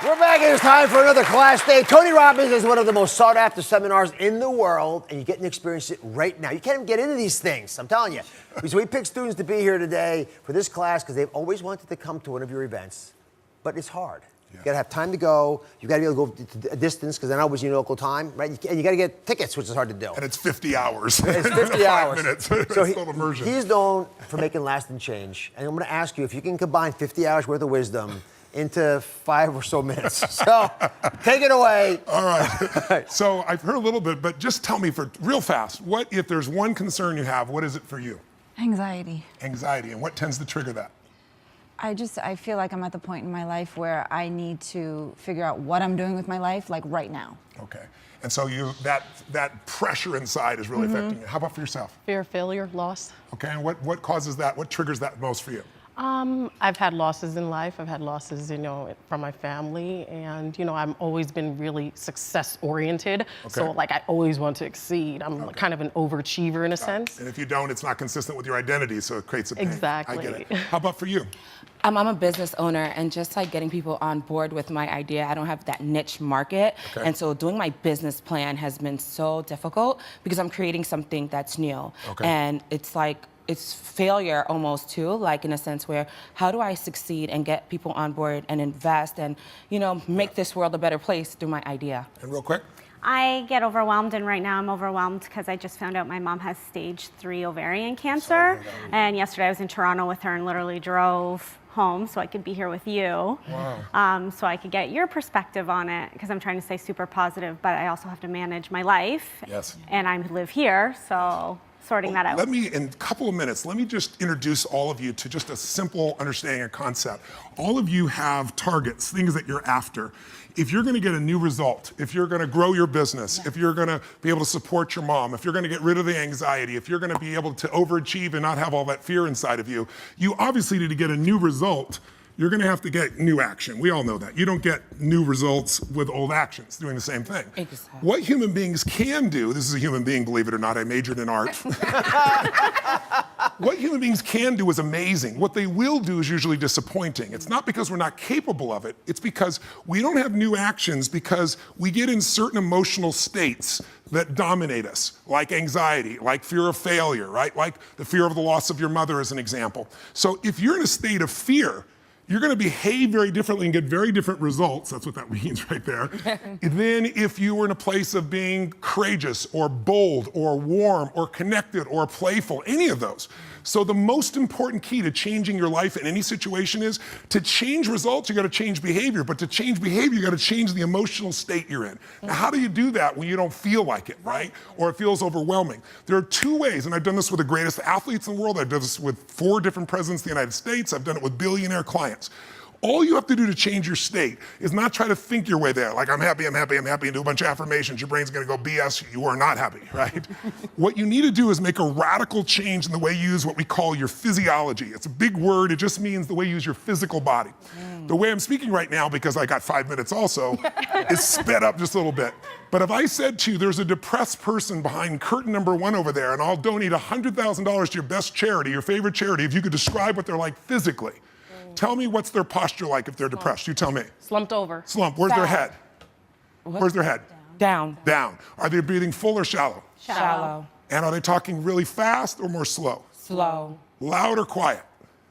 We're back and it's time for another class day. Tony Robbins is one of the most sought after seminars in the world, and you're getting to experience it right now. You can't even get into these things, I'm telling you. So we picked students to be here today for this class because they've always wanted to come to one of your events, but it's hard. You gotta have time to go. You gotta be able to go a distance because they're not always in your local time, right? And you gotta get tickets, which is hard to do. And it's 50 hours. It's 50 hours. 5 minutes. So it's still immersion. He's known for making lasting change. And I'm gonna ask you if you can combine 50 hours worth of wisdom into 5 or so minutes. So take it away. All right. So I've heard a little bit, but just tell me for real fast, what if there's one concern you have, what is it for you? Anxiety. Anxiety. And what tends to trigger that? I feel like I'm at the point in my life where I need to figure out what I'm doing with my life, like right now. Okay. And so that pressure inside is really affecting you. How about for yourself? Fear of failure, loss. Okay. And what causes that? What triggers that most for you? I've had losses in life. I've had losses, from my family, and I've always been really success oriented. Okay. So I always want to exceed. I'm kind of an overachiever in a sense. And if you don't, it's not consistent with your identity, so it creates a pain. Exactly. I get it. How about for you? I'm a business owner, and just like getting people on board with my idea, I don't have that niche market. Okay. And so doing my business plan has been so difficult because I'm creating something that's new. Okay. And it's failure almost too, like in a sense where how do I succeed and get people on board and invest and, make this world a better place through my idea. And real quick. I get overwhelmed, and right now I'm overwhelmed because I just found out my mom has stage 3 ovarian cancer. And yesterday I was in Toronto with her and literally drove home so I could be here with you. Wow. So I could get your perspective on it because I'm trying to stay super positive, but I also have to manage my life. Yes. And I live here, so sorting that out. Let me, in a couple of minutes, let me just introduce all of you to just a simple understanding of concept. All of you have targets, things that you're after. If you're gonna get a new result, if you're gonna grow your business, if you're gonna be able to support your mom, if you're gonna get rid of the anxiety, if you're gonna be able to overachieve and not have all that fear inside of you, you obviously need to get a new result. You're gonna have to get new action. We all know that. You don't get new results with old actions, doing the same thing. Exactly. What human beings can do, this is a human being, believe it or not, I majored in art. What human beings can do is amazing. What they will do is usually disappointing. It's not because we're not capable of it, it's because we don't have new actions because we get in certain emotional states that dominate us, like anxiety, like fear of failure, right? Like the fear of the loss of your mother as an example. So if you're in a state of fear, you're gonna behave very differently and get very different results, that's what that means right there, than if you were in a place of being courageous or bold or warm or connected or playful, any of those. So the most important key to changing your life in any situation is to change results, you gotta change behavior, but to change behavior, you gotta change the emotional state you're in. Now, how do you do that when you don't feel like it, right? Or it feels overwhelming? There are 2 ways, and I've done this with the greatest athletes in the world. I've done this with 4 different presidents of the United States. I've done it with billionaire clients. All you have to do to change your state is not try to think your way there, like I'm happy, I'm happy, I'm happy, and do a bunch of affirmations. Your brain's gonna go BS, you are not happy, right? What you need to do is make a radical change in the way you use what we call your physiology. It's a big word, it just means the way you use your physical body. The way I'm speaking right now, because I got 5 minutes also, is sped up just a little bit. But if I said to you, there's a depressed person behind curtain number 1 over there, and I'll donate $100,000 to your best charity, your favorite charity, if you could describe what they're like physically. Tell me what's their posture like if they're depressed. You tell me. Slumped over. Slump. Where's their head? Where's their head? Down. Down. Are they breathing full or shallow? Shallow. And are they talking really fast or more slow? Slow. Loud or quiet?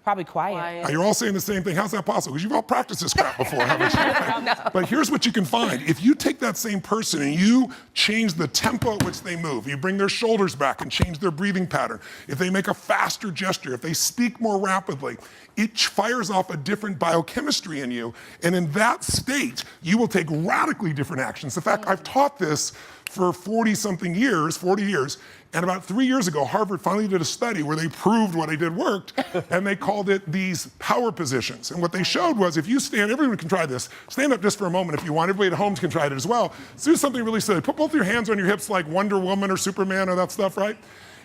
Probably quiet. Now, you're all saying the same thing. How's that possible? Because you've all practiced this crap before, haven't you? No. But here's what you can find. If you take that same person and you change the tempo at which they move, you bring their shoulders back and change their breathing pattern, if they make a faster gesture, if they speak more rapidly, it fires off a different biochemistry in you. And in that state, you will take radically different actions. In fact, I've taught this for 40 years, and about 3 years ago, Harvard finally did a study where they proved what I did worked, and they called it these power positions. And what they showed was if you stand, everyone can try this, stand up just for a moment if you want, everybody at home can try it as well. So do something really silly. Put both your hands on your hips like Wonder Woman or Superman or that stuff, right?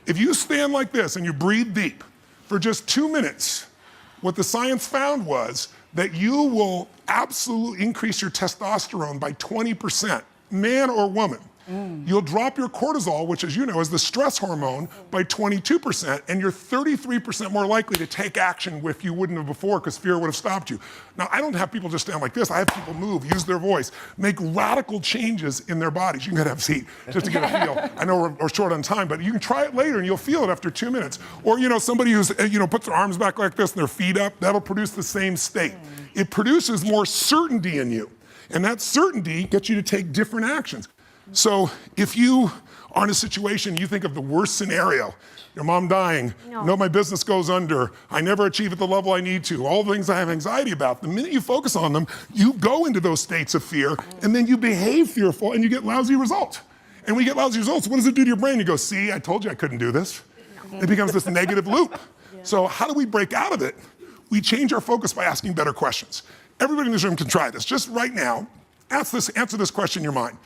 If you stand like this and you breathe deep for just 2 minutes, what the science found was that you will absolutely increase your testosterone by 20%, man or woman. You'll drop your cortisol, which, as you know, is the stress hormone, by 22%, and you're 33% more likely to take action if you wouldn't have before because fear would have stopped you. Now, I don't have people just stand like this. I have people move, use their voice, make radical changes in their bodies. You can have a seat just to get a feel. I know we're short on time, but you can try it later and you'll feel it after 2 minutes. Or, somebody who's, puts their arms back like this and their feet up, that'll produce the same state. It produces more certainty in you. And that certainty gets you to take different actions. So if you are in a situation, you think of the worst scenario, your mom dying, my business goes under, I never achieve at the level I need to, all the things I have anxiety about, the minute you focus on them, you go into those states of fear, and then you behave fearful, and you get lousy results. And when you get lousy results, what does it do to your brain? You go, see, I told you I couldn't do this. It becomes this negative loop. So how do we break out of it? We change our focus by asking better questions. Everybody in this room can try this. Just right now, answer this question in your mind.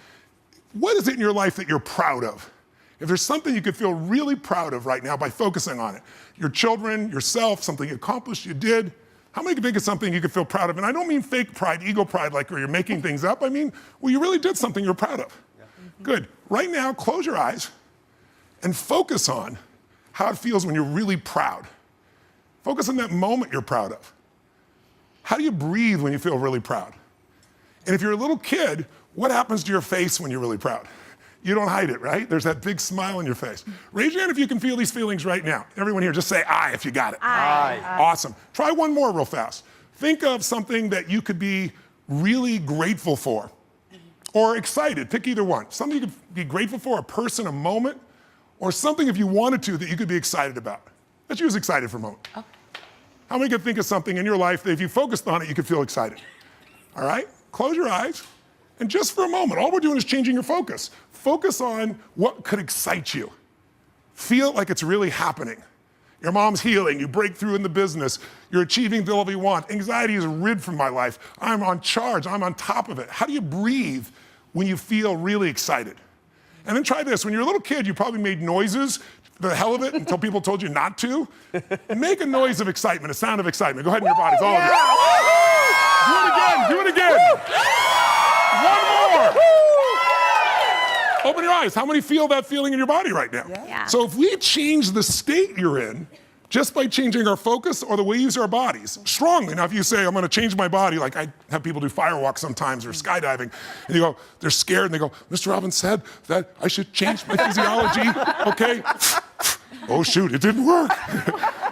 What is it in your life that you're proud of? If there's something you could feel really proud of right now by focusing on it, your children, yourself, something you accomplished, you did, how many can think of something you could feel proud of? And I don't mean fake pride, ego pride, like where you're making things up. I mean, well, you really did something you're proud of. Good. Right now, close your eyes and focus on how it feels when you're really proud. Focus on that moment you're proud of. How do you breathe when you feel really proud? And if you're a little kid, what happens to your face when you're really proud? You don't hide it, right? There's that big smile on your face. Raise your hand if you can feel these feelings right now. Everyone here, just say aye if you got it. Aye. Awesome. Try one more real fast. Think of something that you could be really grateful for or excited. Pick either one. Something you could be grateful for, a person, a moment, or something if you wanted to that you could be excited about. Let's use excited for a moment. Okay. How many could think of something in your life that if you focused on it, you could feel excited? All right? Close your eyes. And just for a moment, all we're doing is changing your focus. Focus on what could excite you. Feel like it's really happening. Your mom's healing, you break through in the business, you're achieving the level you want. Anxiety is rid from my life. I'm on charge, I'm on top of it. How do you breathe when you feel really excited? And then try this. When you're a little kid, you probably made noises, the hell of it, until people told you not to. Make a noise of excitement, a sound of excitement. Go ahead in your bodies, all of you. Do it again. One more. Open your eyes. How many feel that feeling in your body right now? Yeah. So if we change the state you're in, just by changing our focus or the way we use our bodies, strongly. Now, if you say, I'm gonna change my body, like I have people do firewalks sometimes or skydiving, and you go, they're scared, and they go, Mr. Robbins said that I should change my physiology, okay? Oh shoot, it didn't work.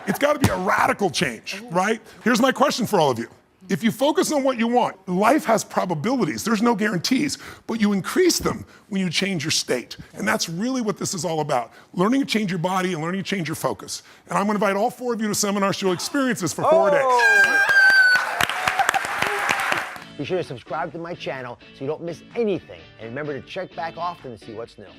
It's gotta be a radical change, right? Here's my question for all of you. If you focus on what you want, life has probabilities. There's no guarantees, but you increase them when you change your state. And that's really what this is all about. Learning to change your body and learning to change your focus. And I'm gonna invite all 4 of you to seminars so you'll experience this for 4 days. Be sure to subscribe to my channel so you don't miss anything. And remember to check back often to see what's new.